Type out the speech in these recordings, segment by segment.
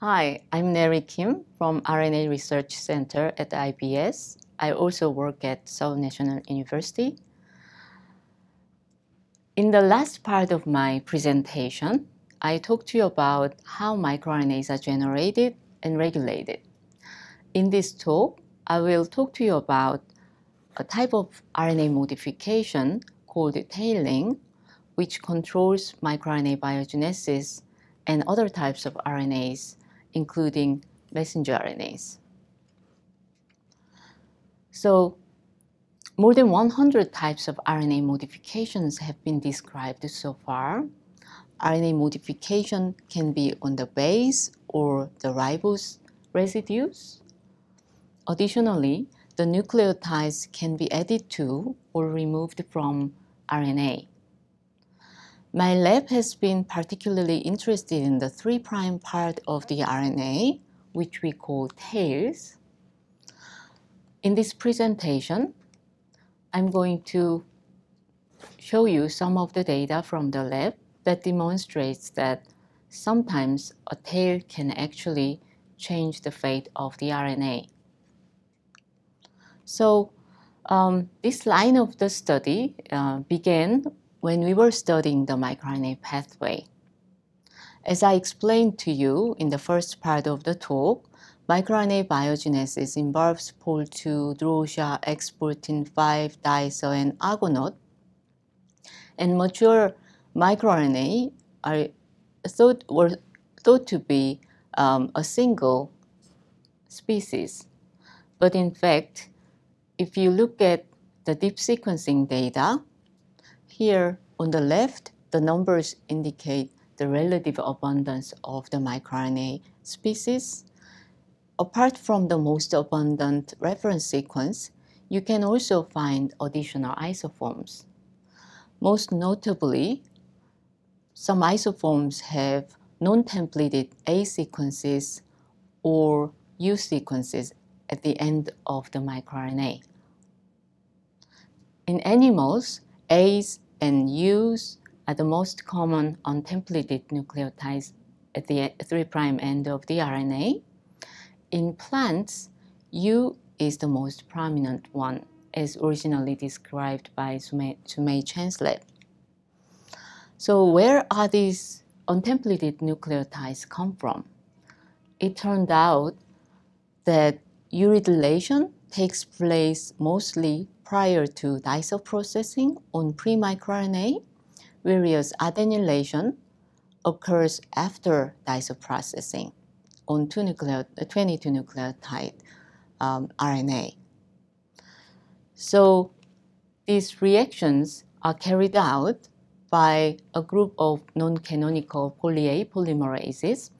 Hi, I'm Narry Kim from RNA Research Center at the IBS. I also work at Seoul National University. In the last part of my presentation, I talked to you about how microRNAs are generated and regulated. In this talk, I will talk to you about a type of RNA modification called tailing, which controls microRNA biogenesis and other types of RNAs, including messenger RNAs. So, more than 100 types of RNA modifications have been described so far. RNA modification can be on the base or the ribose residues. Additionally, the nucleotides can be added to or removed from RNA. My lab has been particularly interested in the 3' part of the RNA, which we call tails. In this presentation, I'm going to show you some of the data from the lab that demonstrates that sometimes a tail can actually change the fate of the RNA. So this line of the study began when we were studying the microRNA pathway. As I explained to you in the first part of the talk, microRNA biogenesis involves Pol2, Drosha, X-protein 5, dicer, and argonaute. And mature microRNA were thought to be a single species. But in fact, if you look at the deep sequencing data, here on the left, the numbers indicate the relative abundance of the microRNA species. Apart from the most abundant reference sequence, you can also find additional isoforms. Most notably, some isoforms have non-templated A sequences or U sequences at the end of the microRNA. In animals, A's and U's are the most common untemplated nucleotides at the 3' end of the RNA. In plants, U is the most prominent one, as originally described by Sumei Chan's lab. So where are these untemplated nucleotides come from? It turned out that uridylation takes place mostly prior to dicer processing on pre-microRNA, whereas adenylation occurs after dicer processing on 22 nucleotide RNA. So these reactions are carried out by a group of non-canonical polyA polymerases,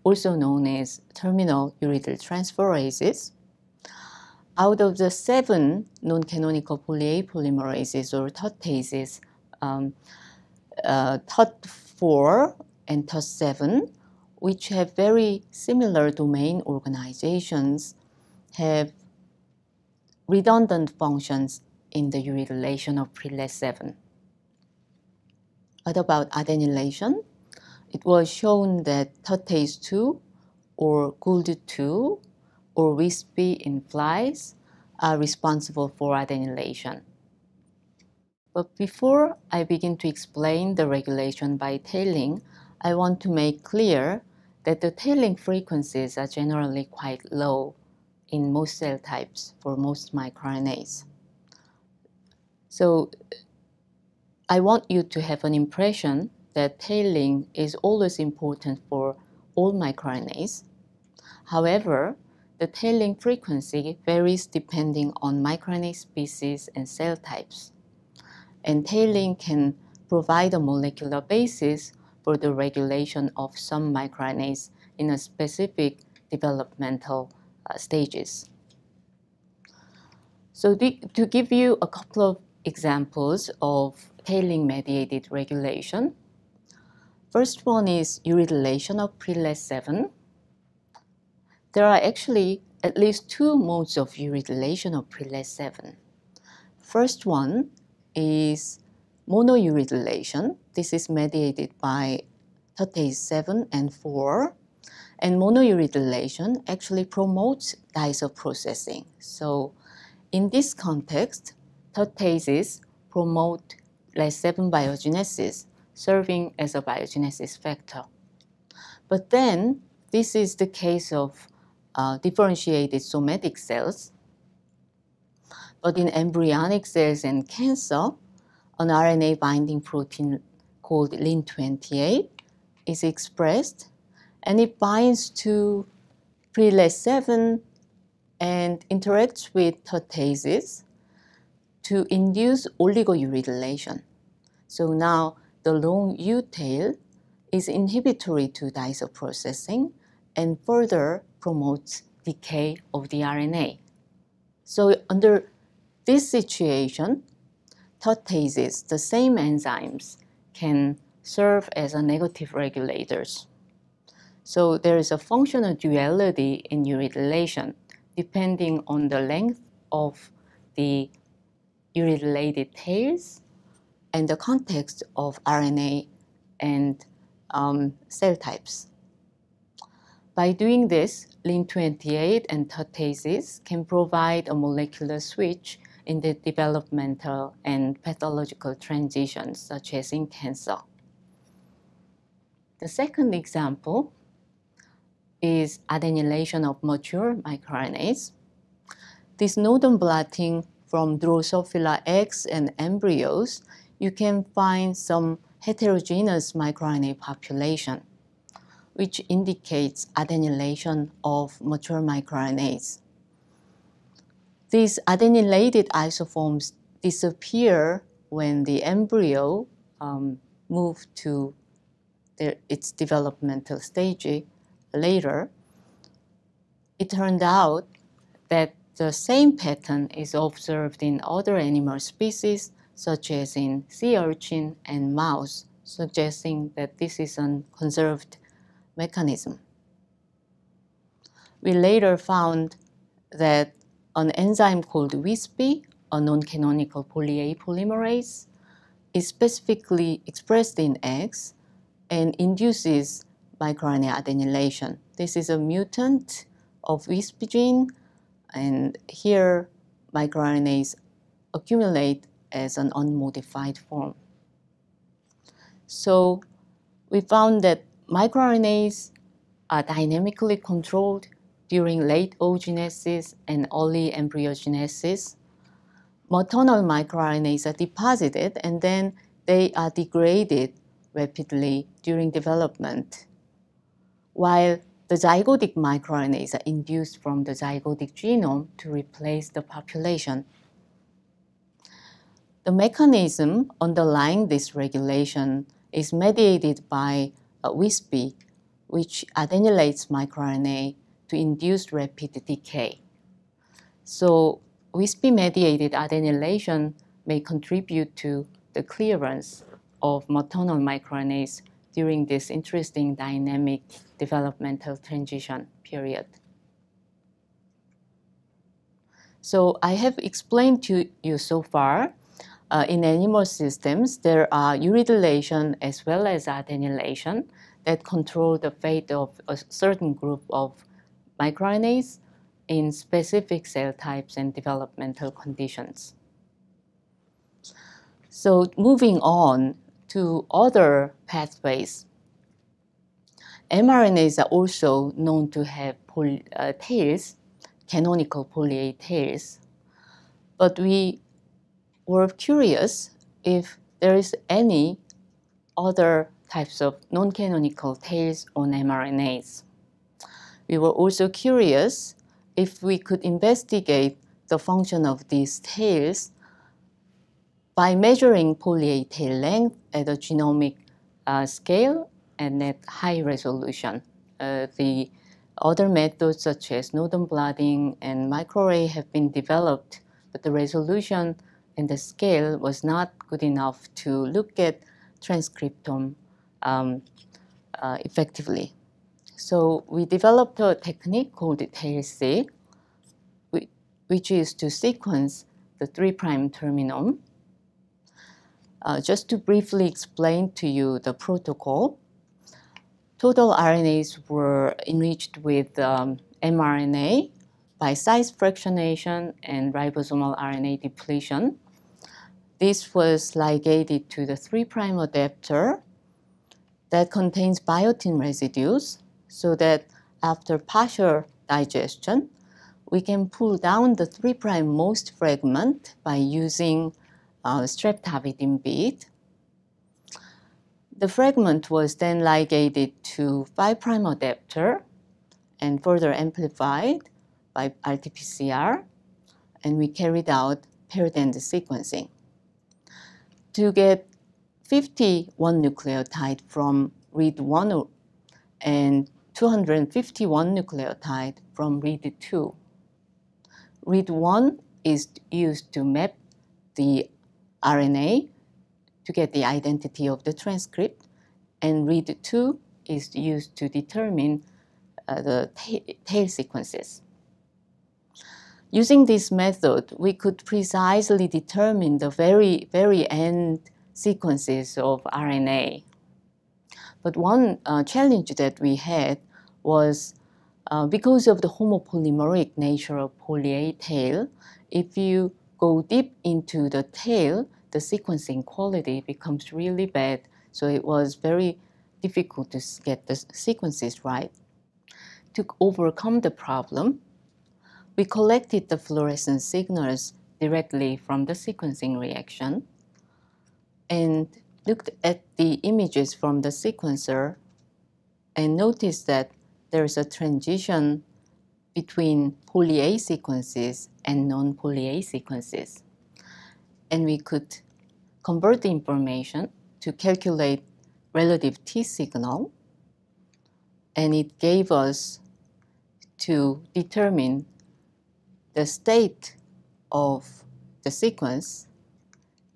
also known as terminal uridyl transferases. Out of the 7 non-canonical polyA polymerases or TUTases, TUT4 and TUT7, which have very similar domain organizations, have redundant functions in the uridylation of PRILAS7. What about adenylation? It was shown that TUTase2 or GOLD2 or WISP in flies are responsible for adenylation. But before I begin to explain the regulation by tailing, I want to make clear that the tailing frequencies are generally quite low in most cell types for most microRNAs. So I want you to have an impression that tailing is always important for all microRNAs. However, the tailing frequency varies depending on microRNA species and cell types. And tailing can provide a molecular basis for the regulation of some microRNAs in a specific developmental stages. So to give you a couple of examples of tailing-mediated regulation, first one is uridylation of PRILAS7. There are actually at least 2 modes of uridylation of PRILAS7. First one is monouridylation. This is mediated by TUTase 7 and 4. And monouridylation actually promotes diisoprocessing. So in this context, TAIL-seq promote LAS7 biogenesis, serving as a biogenesis factor. But then, this is the case of differentiated somatic cells. But in embryonic cells and cancer, an RNA binding protein called Lin28 is expressed, and it binds to pre-LAS7 and interacts with TAIL-seq to induce Oligo U-tail. So now the long U-tail is inhibitory to diisoprocessing and further promotes decay of the RNA. So under this situation, TAIL-seq, the same enzymes, can serve as a negative regulators. So there is a functional duality in uridylation depending on the length of the uridylated tails and the context of RNA and cell types. By doing this, Lin28 and TAIL-seq can provide a molecular switch in the developmental and pathological transitions, such as in cancer. The second example is adenylation of mature microRNAs. This nodon blotting from Drosophila eggs and embryos, you can find some heterogeneous microRNA population, which indicates adenylation of mature microRNAs. These adenylated isoforms disappear when the embryo moves to its developmental stage later. It turned out that the same pattern is observed in other animal species, such as in sea urchin and mouse, suggesting that this is a conserved mechanism. We later found that an enzyme called WISPy, a non-canonical polyA polymerase, is specifically expressed in eggs and induces microRNA adenylation. This is a mutant of WISPy gene, and here microRNAs accumulate as an unmodified form. So we found that microRNAs are dynamically controlled during late oogenesis and early embryogenesis. Maternal microRNAs are deposited and then they are degraded rapidly during development, while the zygotic microRNAs are induced from the zygotic genome to replace the population. The mechanism underlying this regulation is mediated by WISPy, which adenylates microRNA to induce rapid decay. So WISPy-mediated adenylation may contribute to the clearance of maternal microRNAs during this interesting dynamic developmental transition period. So I have explained to you so far, in animal systems, there are uridylation as well as adenylation that control the fate of a certain group of microRNAs in specific cell types and developmental conditions. So moving on to other pathways, mRNAs are also known to have tails, canonical polyA tails, but we were curious if there is any other types of non-canonical tails on mRNAs. We were also curious if we could investigate the function of these tails by measuring polyA tail length at a genomic scale and at high resolution. The other methods such as nodon blotting and microarray have been developed, but the resolution and the scale was not good enough to look at transcriptome effectively. So we developed a technique called TAIL-seq, which is to sequence the 3' terminome. Just to briefly explain to you the protocol, total RNAs were enriched with mRNA by size fractionation and ribosomal RNA depletion. This was ligated to the 3' adapter that contains biotin residues, so that after partial digestion, we can pull down the 3' most fragment by using streptavidin bead. The fragment was then ligated to 5' adapter and further amplified by RT-PCR, and we carried out paired-end sequencing. To get 51 nucleotide from read 1 and 251 nucleotide from read 2. Read 1 is used to map the RNA to get the identity of the transcript, and read 2 is used to determine the tail sequences. Using this method, we could precisely determine the very end sequences of RNA. But one challenge that we had was because of the homopolymeric nature of polyA tail, if you go deep into the tail, the sequencing quality becomes really bad. So it was very difficult to get the sequences right. To overcome the problem, we collected the fluorescence signals directly from the sequencing reaction and looked at the images from the sequencer and noticed that there's a transition between polyA sequences and non-polyA sequences. And we could convert the information to calculate relative T signal, and it gave us to determine the state of the sequence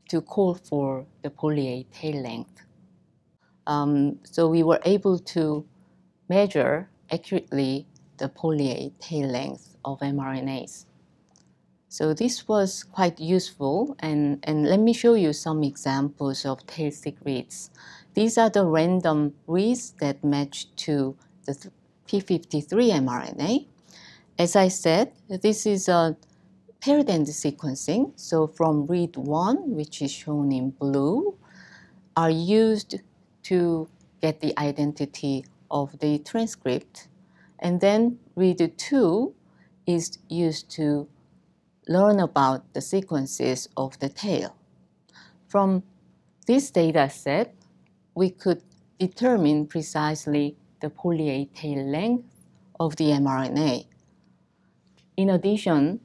to call for the polyA tail length. So we were able to measure accurately the polyA tail length of mRNAs. So this was quite useful, and let me show you some examples of TAIL-seq reads. These are the random reads that match to the p53 mRNA. As I said, this is a paired-end sequencing. So from read 1, which is shown in blue, are used to get the identity of the transcript. And then read 2 is used to learn about the sequences of the tail. From this data set, we could determine precisely the polyA tail length of the mRNA. In addition,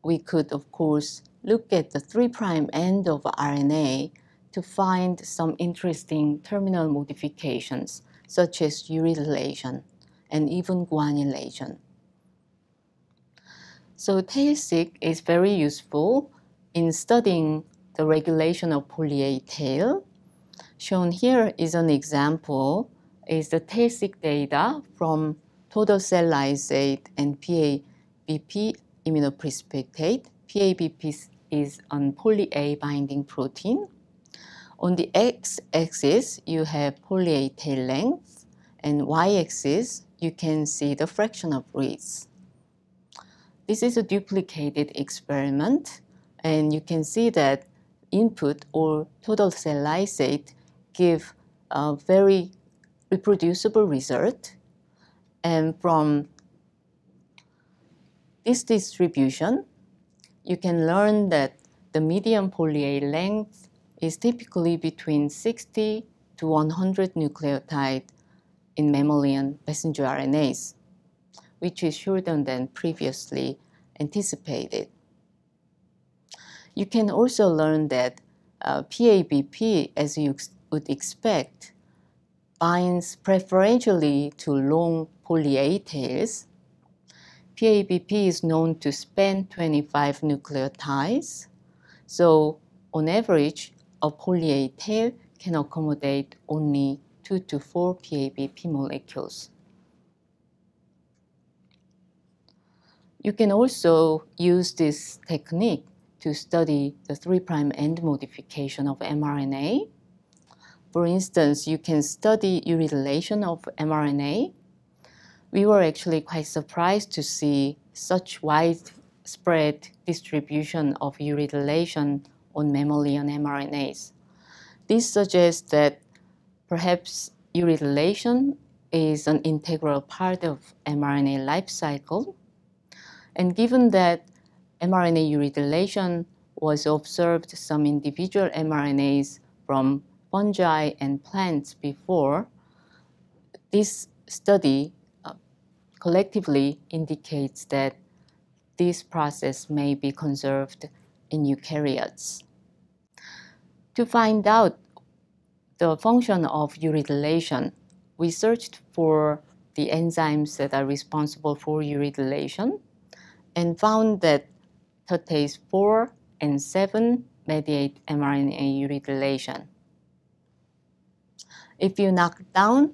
we could, of course, look at the 3' end of RNA to find some interesting terminal modifications, such as uridylation and even guanylation. So TAIL-seq is very useful in studying the regulation of polyA tail. Shown here is an example, is the TAIL-seq data from total cell lysate and PABP immunoprecipitate. PABP is an polyA binding protein. On the x-axis, you have polyA tail length, and y-axis, you can see the fraction of reads. This is a duplicated experiment, and you can see that input or total cell lysate give a very reproducible result. And from this distribution, you can learn that the median polyA length is typically between 60 to 100 nucleotide in mammalian messenger RNAs, which is shorter than previously anticipated. You can also learn that PABP, as you would expect, binds preferentially to long polyA tails. PABP is known to span 25 nucleotides. So on average, a polyA tail can accommodate only 2 to 4 PABP molecules. You can also use this technique to study the 3' end modification of mRNA. For instance, you can study uridylation of mRNA. We were actually quite surprised to see such widespread distribution of uridylation on mammalian mRNAs. This suggests that perhaps uridylation is an integral part of mRNA life cycle. And given that mRNA uridylation was observed some individual mRNAs from fungi and plants before, this study collectively indicates that this process may be conserved in eukaryotes. To find out the function of uridylation, we searched for the enzymes that are responsible for uridylation and found that TAIL-4 and 7 mediate mRNA uridylation. If you knock down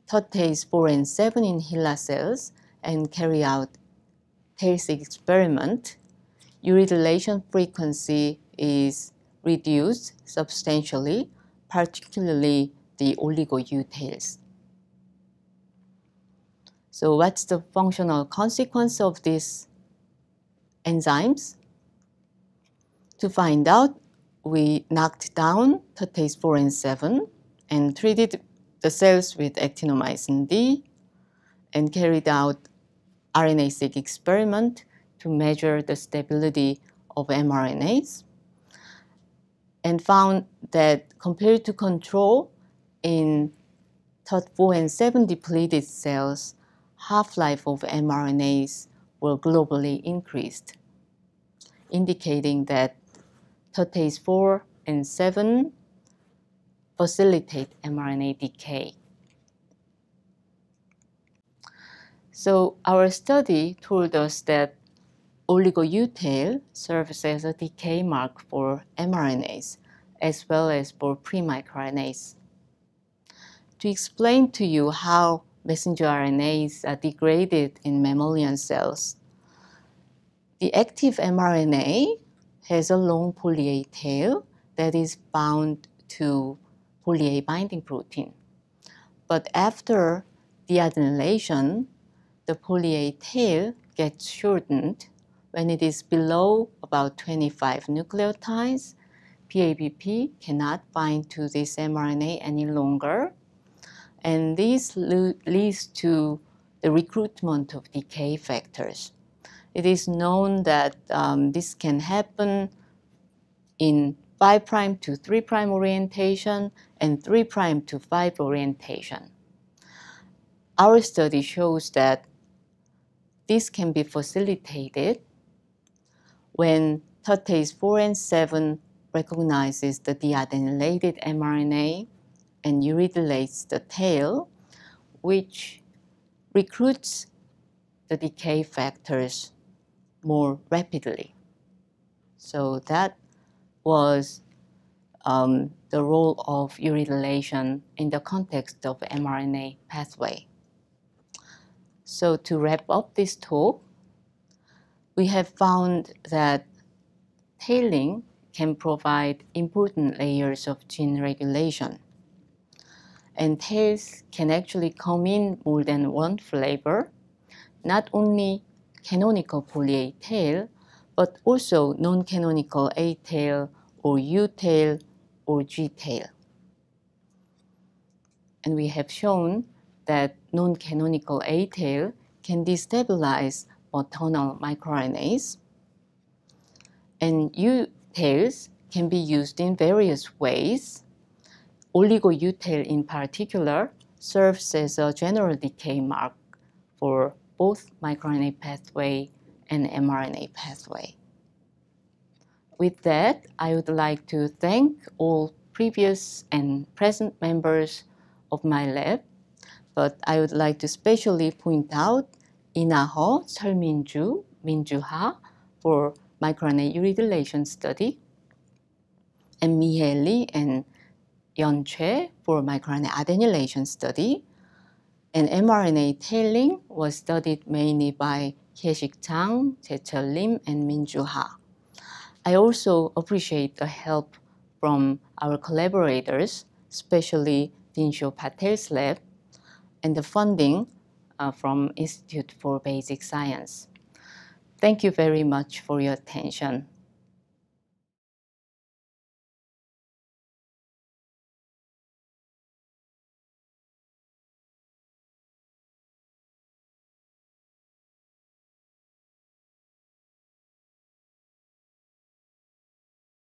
TAIL-4 and 7 in HeLa cells and carry out TAIL-seq experiment, uridylation frequency is reduced substantially, particularly the Oligo U-tails. So what's the functional consequence of these enzymes? To find out, we knocked down TAIL-4 and 7 and treated the cells with actinomycin D and carried out RNA-seq experiment to measure the stability of mRNAs, and found that compared to control in TUT4 and 7 depleted cells, half-life of mRNAs were globally increased, indicating that TAIL-4 and 7 facilitate mRNA decay. So our study told us that Oligo U-tail serves as a decay mark for mRNAs, as well as for pre-microRNAs. To explain to you how messenger RNAs are degraded in mammalian cells, the active mRNA has a long polyA tail that is bound to polyA binding protein. But after the adenylation, the polyA tail gets shortened. When it is below about 25 nucleotides, PABP cannot bind to this mRNA any longer. And this leads to the recruitment of decay factors. It is known that this can happen in 5' to 3' orientation and 3' to 5 orientation. Our study shows that this can be facilitated when TAIL-4 and 7 recognizes the deadenylated mRNA and uridylates the tail, which recruits the decay factors more rapidly. So that was the role of uridylation in the context of mRNA pathway. So to wrap up this talk, we have found that tailing can provide important layers of gene regulation. And tails can actually come in more than one flavor, not only canonical polyA tail, but also non-canonical A tail or U tail or G tail. And we have shown that non-canonical A tail can destabilize maternal microRNAs. And U-tails can be used in various ways. Oligo U-tail in particular serves as a general decay mark for both microRNA pathway and mRNA pathway. With that, I would like to thank all previous and present members of my lab, but I would like to specially point out Ina-ho, Seolmin-ju, Min-ju-ha for microRNA uridylation study, and Mi-hye Lee and Yeon-choi for microRNA adenylation study, and mRNA tailing was studied mainly by Hye-sik Chang, Jae-chul Lim, and Min-ju Ha. I also appreciate the help from our collaborators especially Dinsho Patel's lab, and the funding from Institute for Basic Science. Thank you very much for your attention.